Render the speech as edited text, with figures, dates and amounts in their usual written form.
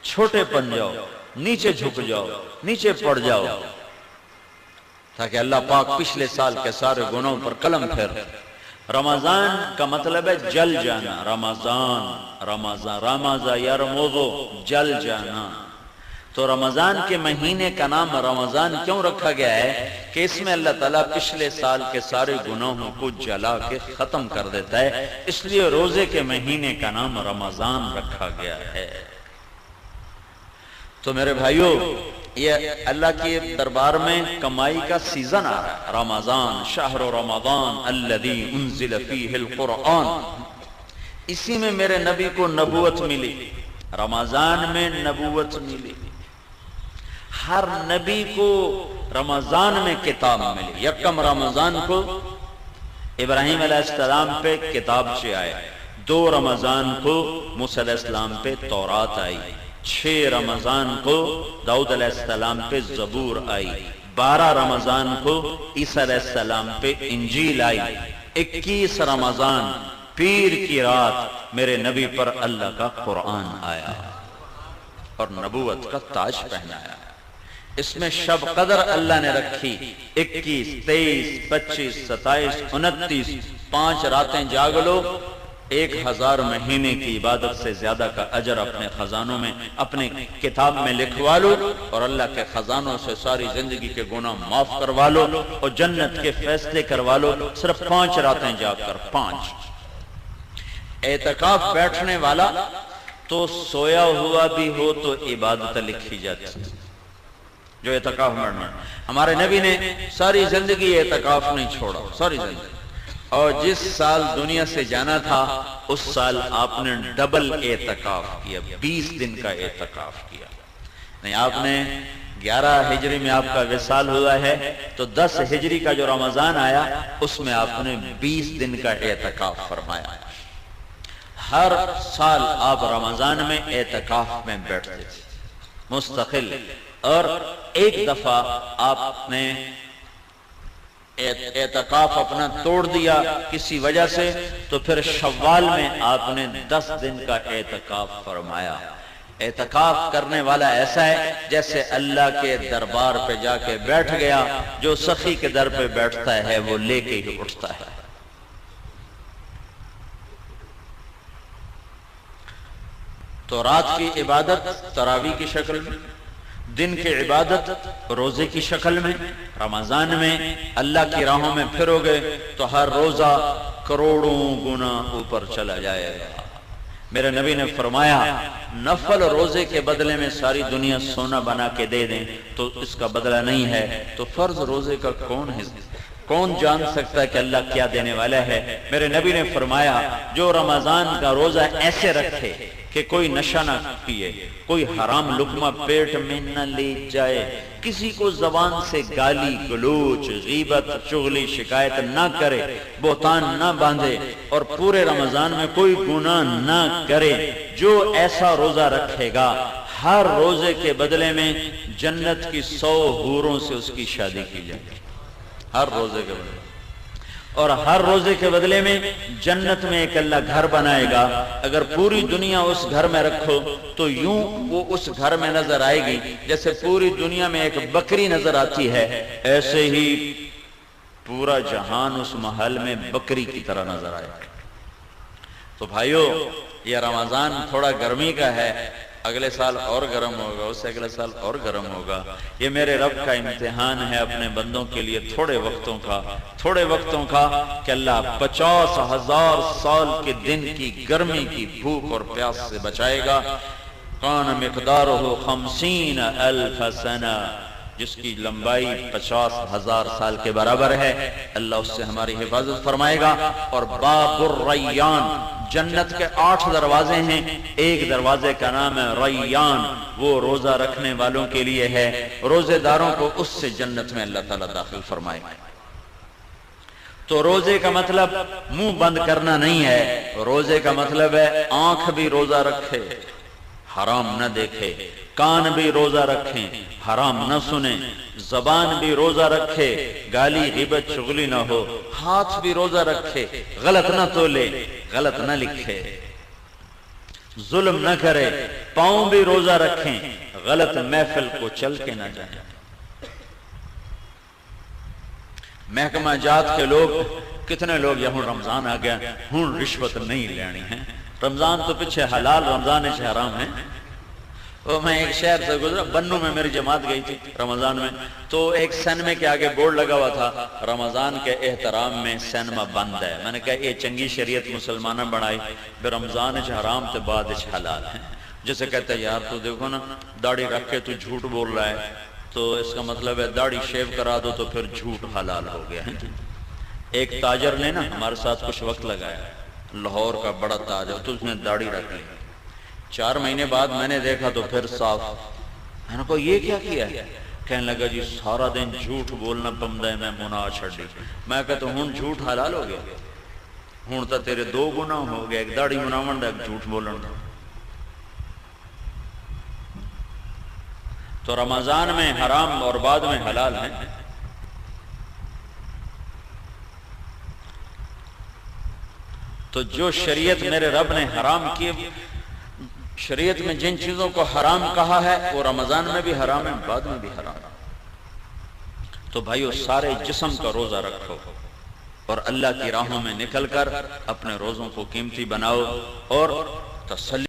چھوٹے پن جاؤ، نیچے جھک جاؤ، نیچے پڑ جاؤ، تاکہ اللہ پاک پچھلے سال کے سارے گناہوں پر قلم پھیر۔ رمضان کا مطلب ہے جل جانا، رمضان، رمضان یرمض، جل جانا۔ تو رمضان کے مہینے کا نام رمضان کیوں رکھا گیا ہے؟ کہ اس میں اللہ تعالیٰ پچھلے سال کے سارے گناہوں کو جلا کے ختم کر دیتا ہے، اس لیے روزے کے مہینے کا نام رمضان رکھا گیا ہے۔ تو میرے بھائیو، یہ اللہ کے دربار میں کمائی کا سیزن آ رہا ہے۔ رمضان، شہر رمضان الذی انزل فیہ القرآن، اسی میں میرے نبی کو نبوت ملی، رمضان میں نبوت ملی۔ ہر نبی کو رمضان میں کتاب ملی۔ یکم رمضان کو ابراہیم علیہ السلام پہ کتابچے آئے، 2 رمضان کو موسیٰ علیہ السلام پہ تورات آئی، 6 رمضان کو داؤد علیہ السلام پہ زبور آئی، 12 رمضان کو عیسیٰ علیہ السلام پہ انجیل آئی، 21 رمضان پیر کی رات میرے نبی پر اللہ کا قرآن آیا اور نبوت کا تاج پہنایا۔ اس میں شب قدر اللہ نے رکھی، 21، 23، 25، 27، 29، 5 راتیں جاگ لو، 1000 مہینے کی عبادت سے زیادہ کا اجر اپنے خزانوں میں، اپنے کتاب میں لکھوا لو، اور اللہ کے خزانوں سے ساری زندگی کے گناہ معاف کروا لو اور جنت کے فیصلے کروا لو، صرف 5 راتیں جاگ کر۔ 5 اعتکاف بیٹھنے والا تو سویا ہوا بھی ہو تو عبادت لکھی جاتی، جو اعتکاف میں ہمارے نبی نے ساری زندگی اعتکاف نہیں چھوڑا، ساری زندگی، اور جس سال دنیا سے جانا تھا اس سال آپ نے ڈبل اعتکاف کیا، 20 دن کا اعتکاف کیا۔ نہیں، آپ نے 11 ہجری میں آپ کا وصال ہوا ہے، تو 10 ہجری کا جو رمضان آیا اس میں آپ نے 20 دن کا اعتکاف فرمایا۔ ہر سال آپ رمضان میں اعتکاف میں بیٹھتے تھے مستقل، اور ایک دفعہ آپ نے اعتکاف اپنا توڑ دیا کسی وجہ سے، تو پھر شوال میں آپ نے 10 دن کا اعتکاف فرمایا۔ اعتکاف کرنے والا ایسا ہے جیسے اللہ کے دربار پہ جا کے بیٹھ گیا، جو سخی کے در پہ بیٹھتا ہے وہ لے کے ہی اٹھتا ہے۔ تو رات کی عبادت تراویح کی شکل میں، دن کی عبادت روزے کی شکل میں۔ رمضان میں اللہ کی راہوں میں پھرو گے تو ہر روزہ کروڑوں گنا اوپر چلا جائے گا۔ میرے نبی نے فرمایا، نفل روزے کے بدلے میں ساری دنیا سونا بنا کے دے دیں تو اس کا بدلہ نہیں ہے، تو فرض روزے کا کون جان سکتا ہے کہ اللہ کیا دینے والا ہے؟ میرے نبی نے فرمایا، جو رمضان کا روزہ ایسے رکھے کہ کوئی نشہ نہ پیے، کوئی حرام لقمہ پیٹ میں نہ لے جائے، کسی کو زبان سے گالی گلوچ، غیبت، چغلی، شکایت نہ کرے، بہتان نہ باندھے، اور پورے رمضان میں کوئی گناہ نہ کرے، جو ایسا روزہ رکھے گا، ہر روزے کے بدلے میں جنت کی 100 حوروں سے اس کی شادی کی جائے گی، ہر روزے کے بدلے، اور ہر روزے کے بدلے میں جنت میں ایک اللہ گھر بنائے گا۔ اگر پوری دنیا اس گھر میں رکھو تو یوں وہ اس گھر میں نظر آئے گی جیسے پوری دنیا میں ایک بکری نظر آتی ہے، ایسے ہی پورا جہان اس محل میں بکری کی طرح نظر آئے گا۔ تو بھائیو، یہ رمضان تھوڑا گرمی کا ہے، اگلے سال اور گرم ہوگا، اس سے اگلے سال اور گرم ہوگا۔ یہ میرے رب کا امتحان ہے اپنے بندوں کے لیے، تھوڑے وقتوں کا کہ اللہ 50,000 سال کے دن کی گرمی کی بھوک اور پیاس سے بچائے گا۔ کان مقدارہ 50,000 سنہ، جس کی لمبائی 50,000 سال کے برابر ہے، اللہ اس سے ہماری حفاظت فرمائے گا۔ اور باب الریان، جنت کے 8 دروازے ہیں، ایک دروازے کا نام ہے ریان، وہ روزہ رکھنے والوں کے لیے ہے، روزے داروں کو اس سے جنت میں اللہ تعالیٰ داخل فرمائے گا۔ تو روزے کا مطلب منہ بند کرنا نہیں ہے، روزے کا مطلب ہے آنکھ بھی روزہ رکھے، حرام نہ دیکھے، کان بھی روزہ رکھیں، حرام نہ سنیں، زبان بھی روزہ رکھے، گالی غیبت چغلی نہ ہو، ہاتھ بھی روزہ رکھے، غلط نہ تولے، غلط نہ لکھے، ظلم نہ کرے، پاؤں بھی روزہ رکھیں، غلط محفل کو چل کے نہ جائیں۔ محکمہ جات کے لوگ کتنے لوگ یہاں رمضان آ گیا ہوں رشوت نہیں لینی ہے، رمضان تو پیچھے حلال، رمضان حرام ہے۔ وہ میں ایک شہر سے گزرا، بنو میں میری جماعت گئی تھی رمضان میں، تو ایک سینمے کے آگے بورڈ لگا ہوا تھا رمضان کے احترام میں سینما بند ہے۔ میں نے کہا یہ چنگی شریعت مسلمانہ بنائی، پھر رمضان حرام تو بعد حلال ہے۔ جسے کہتے ہیں یار تو دیکھو نا داڑھی رکھ کے تو جھوٹ بول رہا ہے، تو اس کا مطلب ہے داڑھی شیو کرا دو تو پھر جھوٹ حلال ہو گیا ہے۔ ایک تاجر نے نا ہمارے ساتھ کچھ وقت لگایا، لاہور کا بڑا تاجر، تو اس نے داڑھی رکھ لی۔ 4 مہینے بعد میں نے دیکھا تو پھر صاف۔ میں نے کہا یہ کیا کیا ہے؟ کہنے لگا جی سارا دن جھوٹ بولنا پمدا ہے، میں مناہ چھڑ دی۔ میں کہتا ہوں جھوٹ حلال ہو گیا، ہوں تو تیرے 2 گناہ ہو گئے، ایک داڑھی مناون دا، ایک جھوٹ بولن دا۔ تو رمضان میں حرام اور بعد میں حلال ہے۔ تو جو شریعت میرے رب نے حرام کیے، شریعت میں جن چیزوں کو حرام کہا ہے وہ رمضان میں بھی حرام ہے، بعد میں بھی حرام ہے۔ تو بھائیو سارے جسم کا روزہ رکھو اور اللہ کی راہوں میں نکل کر اپنے روزوں کو قیمتی بناؤ اور تسلی